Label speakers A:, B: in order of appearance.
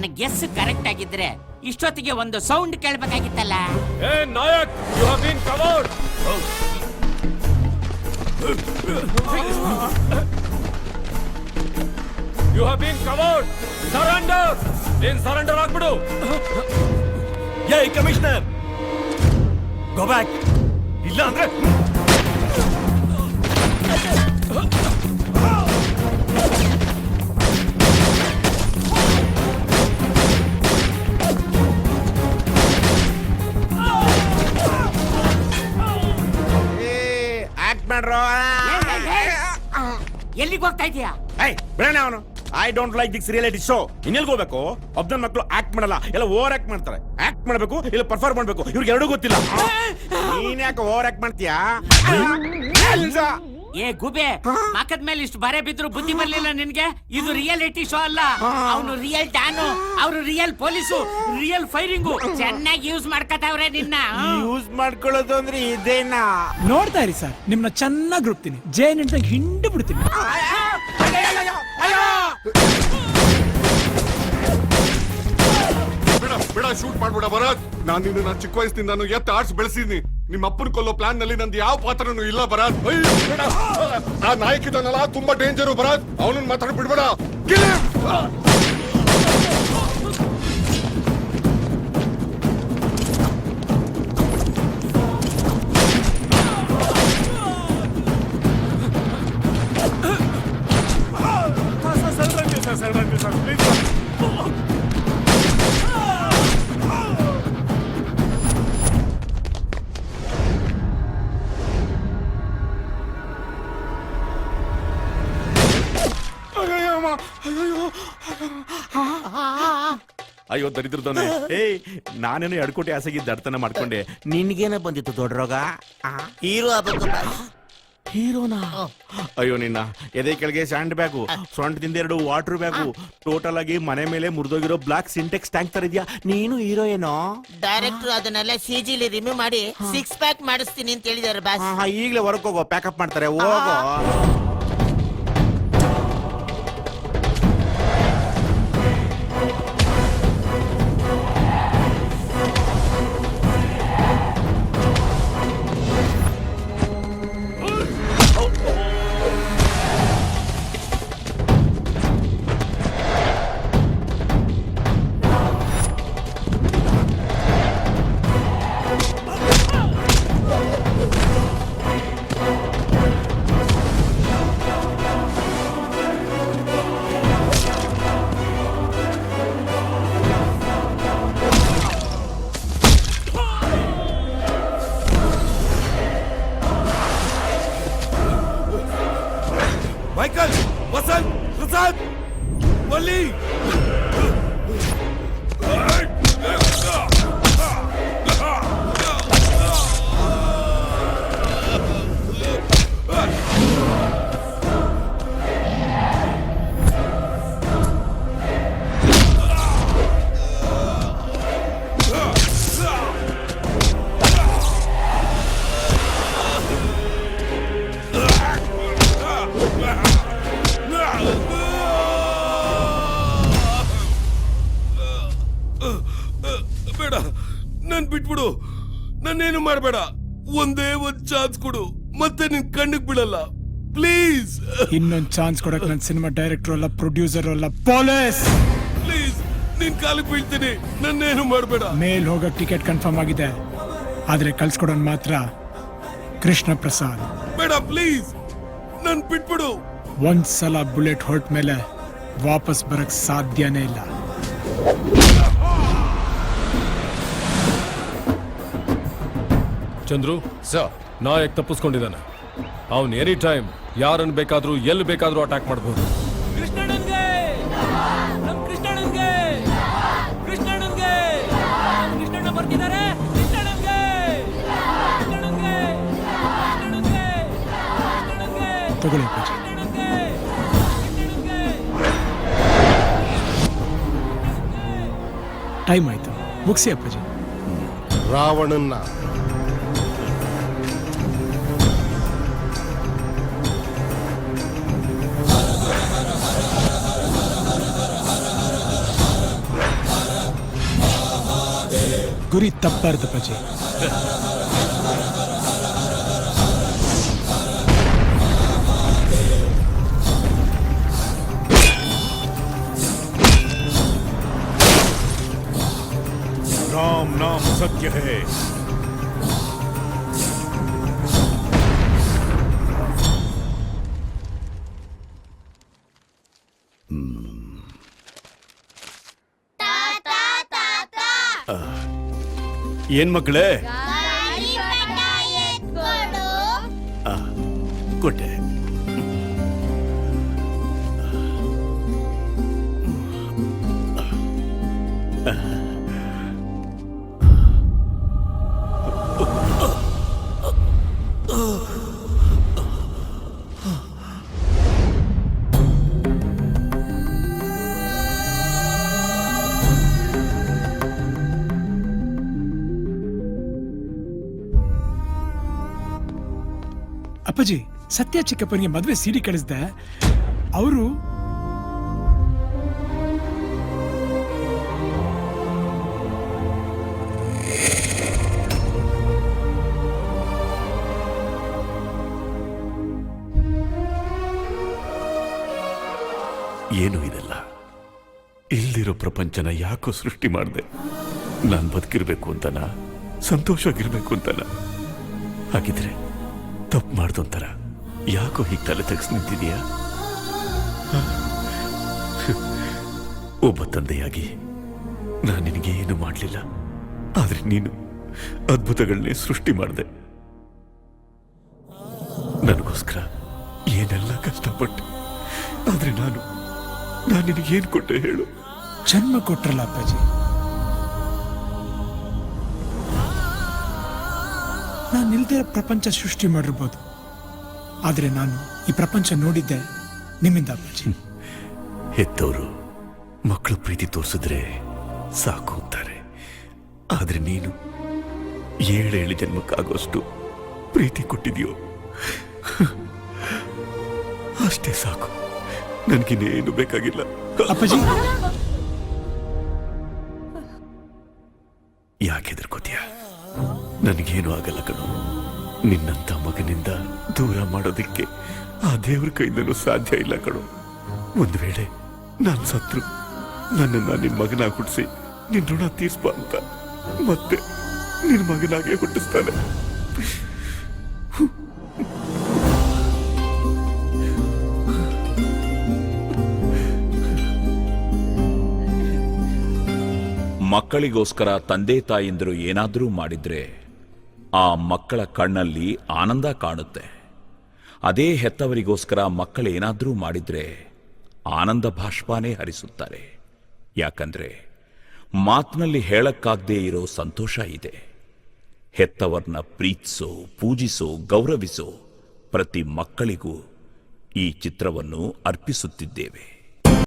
A: ನನ್ನ guess correct ಆಗಿದ್ರೆ ಇಷ್ಟೊತ್ತಿಗೆ ಒಂದು ಸೌಂಡ್ ಕೇಳಬೇಕಾಗಿತ್ತಲ್ಲ.
B: ಏ Nayak, you have been covered. You have been covered. Surrender. ನೀನ್ ಸರೆಂಡರ್ ಆಗ್ಬಿಡು.
C: ಯೇ ಕಮಿಷನರ್, ಗೋ ಬ್ಯಾಕ್. ಇಲ್ಲ ಅಂದ್ರೆ
A: ಎಲ್ಲಿಗೆ ಹೋಗ್ತಾ ಇದೀಯಾ?
C: ಬೇಡ ಅವನು. I don't like this reality show. ಇನ್ನೆಲ್ಗೆ ಹೋಗ್ಬೇಕು? ಒಬ್ಬನ ಮಕ್ಕಳು ಆಕ್ಟ್ ಮಾಡಲ್ಲ, ಎಲ್ಲ ಓವರ್ ಆಕ್ಟ್ ಮಾಡ್ತಾರೆ. ಆಕ್ಟ್ ಮಾಡ್ಬೇಕು, ಇಲ್ಲ ಪರ್ಫಾರ್ಮ್ ಮಾಡ್ಬೇಕು, ಇವ್ರಿಗೆ ಎರಡೂ ಗೊತ್ತಿಲ್ಲ. ನೀನ್ ಯಾಕೆ ಓವರ್ ಆಕ್ಟ್ ಮಾಡ್ತೀಯಾ?
A: ಏ ಗುಬೆ, ಮಕ್ಕದ ಮೇಲೆ ಇಷ್ಟು ಬರೆ ಬಿದ್ರು ಬುದ್ಧಿ ಬರ್ಲಿಲ್ಲ ನಿನ್ಗೆ? ಇದು ರಿಯಾಲಿಟಿ ಶೋ ಅಲ್ಲ. ಅವನು ರಿಯಲ್ ಡಾನು, ಅವರು ರಿಯಲ್ ಪೊಲೀಸು, ರಿಯಲ್ ಫೈರಿಂಗು. ಚೆನ್ನಾಗಿ ಯೂಸ್ ಮಾಡ್ಕತಾವ್ರೆ ನಿನ್ನ.
C: ಯೂಸ್ ಮಾಡ್ಕೊಳ್ಳೋದು ಅಂದ್ರೆ ಇದೇನಾ?
D: ನೋಡ್ತಾ ಇರಿ ಸರ್, ನಿಮ್ನ ಚೆನ್ನಾಗಿ ರುಬ್ತೀನಿ, ಜೇನ್ ಅಂತ ಹಿಂಡು ಬಿಡ್ತೀನಿ.
E: ಬೇಡ, ಶೂಟ್ ಮಾಡ್ಬೇಡ ಭರತ್. ನಾನು ಚಿಕ್ಕ ವಯಸ್ಸಿನಿಂದ ನಾನು ಎತ್ತ ಆರ್ಟ್ಸ್ ಬೆಳೆಸಿದೀನಿ. ನಿಮ್ಮ ಅಪ್ಪನ ಕೊಲ್ಲೋ ಪ್ಲಾನ್ ನಲ್ಲಿ ನಂದು ಯಾವ ಪಾತ್ರನೂ ಇಲ್ಲ ಭರತ್. ಆ ನಾಯಕಿದನಲ್ಲ, ತುಂಬಾ ಡೇಂಜರು ಭರತ್. ಅವನನ್ನ ಮಾತಾಡ ಬಿಡ್ಬೇಡ.
C: ಅಯ್ಯೋ ದರಿದ್ರದವನೇ. ಏಯ್, ನಾನೇನು ಎಡ್ಕೋಟೆ ಆಸೆಗಿದ್ದ ದಡ್ತನ ಮಾಡ್ಕೊಂಡೆ. ನಿನ್ಗೇನ ಬಂದಿತ್ತು ದೊಡ್ಡ ರೋಗ? ಹೀರೋನಾ? ಅಯ್ಯೋ ನಿನ್ನ ಎದೆ ಕೆಳಗೆ ಸ್ಯಾಂಡ್ ಬ್ಯಾಗು, ಸೊಂಟದಿಂದ 2 ವಾಟರ್ ಬ್ಯಾಗು, ಟೋಟಲ್ ಆಗಿ ಮನೆ ಮೇಲೆ ಮುರಿದೋಗಿರೋ ಬ್ಲಾಕ್ ಸಿಂಟೆಕ್ಸ್ ಟ್ಯಾಂಕ್ ತರ ಇದೆಯಾ? ನೀನು ಹೀರೋ ಏನೋ?
F: ಡೈರೆಕ್ಟರ್ ಅದನ್ನೆಲ್ಲ ಸಿಜಿಲಿ ರಿಮೂವ್ ಮಾಡಿ 6 ಪ್ಯಾಕ್ ಮಾಡಿಸ್ತೀನಿ ಅಂತ ಹೇಳಿದಾರೆ ಬಾಸ್.
C: ಈಗಲೇ ಹೊರಗೆ ಹೋಗೋ, ಪ್ಯಾಕಪ್ ಮಾಡ್ತಾರೆ, ಹೋಗೋ.
E: ಮೈಕಲ್, ವಸಂತ್, ಪ್ರಸಾದ್, ವಲ್ಲಿ. ಬೇಡ, ನನ್ ಬಿಟ್ಬಿಡು. ನನ್ನೇನು ಮಾಡಬೇಡ. ಒಂದೇ ಒಂದ್ ಚಾನ್ಸ್ ಕೊಡು, ಮತ್ತೆ ನಿನ್ ಕಣ್ಣಿಗೆ ಬಿಡಲ್ಲ ಪ್ಲೀಸ್.
D: ಇನ್ನೊಂದ್ ಚಾನ್ಸ್ ಕೊಡಕ್ ನನ್ ಸಿನಿಮಾ ಡೈರೆಕ್ಟರ್ ಅಲ್ಲ, ಪ್ರೊಡ್ಯೂಸರ್ ಅಲ್ಲ, ಪೊಲೀಸ್.
E: ಪ್ಲೀಸ್, ನಿನ್ ಕಾಲಿಗೆ ಬೀಳ್ತೀನಿ. ನನ್ನೇನು ಮಾಡಬೇಡ.
D: ಮೇಲ್ ಹೋಗಕ್ ಟಿಕೆಟ್ ಕನ್ಫರ್ಮ್ ಆಗಿದೆ, ಆದ್ರೆ ಕಳ್ಸ್ಕೊಡೋನ್ ಮಾತ್ರ ಕೃಷ್ಣ ಪ್ರಸಾದ್.
E: ಬೇಡ ಪ್ಲೀಸ್, ನನ್ ಬಿಟ್ಬಿಡು.
D: ಒಂದ್ಸಲ ಬುಲೆಟ್ ಹೊರಟ ಮೇಲೆ ವಾಪಸ್ ಬರಕ್ ಸಾಧ್ಯನೇ ಇಲ್ಲ.
B: ಚಂದ್ರು ಸರ್, ನಾಯಕ್ ತಪ್ಪಿಸ್ಕೊಂಡಿದ್ದಾನೆ. ಅವನ್ ಎನಿ ಟೈಮ್ ಯಾರನ್ನು ಬೇಕಾದ್ರೂ ಎಲ್ಲಿ ಬೇಕಾದ್ರೂ ಅಟ್ಯಾಕ್ ಮಾಡಬಹುದು.
G: ಕೃಷ್ಣಣ್ಣನ್ಗೆ, ನಮ್ ಕೃಷ್ಣಣ್ಣನ್ಗೆ, ಕೃಷ್ಣಣ್ಣನ್ಗೆ, ಕೃಷ್ಣಣ್ಣ ಬರ್ತಿದ್ದಾರೆ. ಕೃಷ್ಣಣ್ಣನ್ಗೆ, ಕೃಷ್ಣಣ್ಣನ್ಗೆ, ಕೃಷ್ಣಣ್ಣನ್ಗೆ, ಕೃಷ್ಣಣ್ಣನ್ಗೆ,
D: ತಗೊಳ್ಳಿ ಅಪ್ಪಾಜಿ.
G: ಕೃಷ್ಣಣ್ಣನ್ಗೆ, ಕೃಷ್ಣಣ್ಣನ್ಗೆ.
D: ಟೈಮ್ ಆಯ್ತು, ಮುಗಿಸಿ ಅಪ್ಪಾಜಿ.
E: ರಾವಣನ್ನ
D: ಗುರಿ ತಪ್ಪಾರ್ದು ಅಪ್ಪಾಜಿ.
C: राम नाम सत्य है. ಏನ್ ಮಕ್ಕಳೇ ಕೊಟ್ಟೆ.
D: ಅಪ್ಪಾಜಿ, ಸತ್ಯ ಚಿಕ್ಕಪ್ಪನಿಗೆ ಮದುವೆ ಸಿಡಿ ಕಳಿಸ್ದೆ. ಅವರು
H: ಏನು ಇದೆಲ್ಲ? ಇಲ್ದಿರೋ ಪ್ರಪಂಚನ ಯಾಕೋ ಸೃಷ್ಟಿ ಮಾಡಿದೆ? ನಾನು ಬದುಕಿರ್ಬೇಕು ಅಂತನ, ಸಂತೋಷವಾಗಿರ್ಬೇಕು ಅಂತನ? ಹಾಗಿದ್ರೆ ತಪ್ಪು ಮಾಡ್ದೊಂಥರ ಯಾಕೋ ಹೀಗೆ ತಲೆ ತೆಗೆಸ್ ನಿಂತಿದೀಯಾ? ಒಬ್ಬ ತಂದೆಯಾಗಿ ನಾನು ನಿನಗೆ ಏನು ಮಾಡಲಿಲ್ಲ, ಆದ್ರೆ ನೀನು ಅದ್ಭುತಗಳನ್ನೇ ಸೃಷ್ಟಿ ಮಾಡಿದೆ. ನನಗೋಸ್ಕರ ಏನೆಲ್ಲ ಕಷ್ಟಪಟ್ಟೆ, ಆದ್ರೆ ನಾನು ನಿನಗೇನು ಕೊಟ್ಟೆ ಹೇಳು?
D: ಜನ್ಮ ಕೊಟ್ರಲ್ಲ ಅಪ್ಪಾಜಿ. ನಾನು ನಿಲ್ದೇ ಪ್ರಪಂಚ ಸೃಷ್ಟಿ ಮಾಡಿರ್ಬೋದು, ಆದ್ರೆ ನಾನು ಈ ಪ್ರಪಂಚ ನೋಡಿದ್ದೆ ನಿಮ್ಮಿಂದ ಅಪ್ಪಾಜಿ.
H: ಹೆತ್ತವರು ಮಕ್ಕಳು ಪ್ರೀತಿ ತೋರಿಸಿದ್ರೆ ಸಾಕು ಅಂತಾರೆ, ಆದ್ರೆ ನೀನು 7 ಜನ್ಮಕ್ಕಾಗೋಷ್ಟು ಪ್ರೀತಿ ಕೊಟ್ಟಿದ್ಯೋ ಅಷ್ಟೇ ಸಾಕು. ನನ್ಗಿನ್ನೇನು ಬೇಕಾಗಿಲ್ಲ
D: ಅಪ್ಪಾಜಿ.
H: ಯಾಕೆ ಹೆದರ್ಕೋತೀಯ? ನನಗೇನು ಆಗಲ್ಲ ಕಣೋ. ನಿನ್ನಂತ ಮಗನಿಂದ ದೂರ ಮಾಡೋದಿಕ್ಕೆ ಆ ದೇವ್ರ ಕೈಯಿಂದಲೂ ಸಾಧ್ಯ ಇಲ್ಲ ಕಣೋ. ಒಂದು ವೇಳೆ ನಾನು ಸತ್ರು ನನ್ನನ್ನು ನಿನ್ನ ಮಗನಾಗಿ ಹುಟ್ಟಿಸಿ ನಿನ್ನ ಋಣ ತೀರ್ಸ್ಬಾ ಅಂತ ಮತ್ತೆ ನಿನ್ನ ಮಗನಾಗೆ ಹುಟ್ಟಿಸ್ತಾನೆ.
I: ಮಕ್ಕಳಿಗೋಸ್ಕರ ತಂದೆ ತಾಯಿಂದರು ಏನಾದರೂ ಮಾಡಿದ್ರೆ ಆ ಮಕ್ಕಳ ಕಣ್ಣಲ್ಲಿ ಆನಂದ ಕಾಣುತ್ತೆ. ಅದೇ ಹೆತ್ತವರಿಗೋಸ್ಕರ ಮಕ್ಕಳೇನಾದರೂ ಮಾಡಿದ್ರೆ ಆನಂದ ಭಾಷ್ಪಾನೇ ಹರಿಸುತ್ತಾರೆ. ಯಾಕಂದ್ರೆ ಮಾತಿನಲ್ಲಿ ಹೇಳಕ್ಕಾಗದೇ ಇರೋ ಸಂತೋಷ ಇದೆ. ಹೆತ್ತವರನ್ನ ಪ್ರೀತಿಸೋ, ಪೂಜಿಸೋ, ಗೌರವಿಸೋ ಪ್ರತಿ ಮಕ್ಕಳಿಗೂ ಈ ಚಿತ್ರವನ್ನು ಅರ್ಪಿಸುತ್ತಿದ್ದೇವೆ.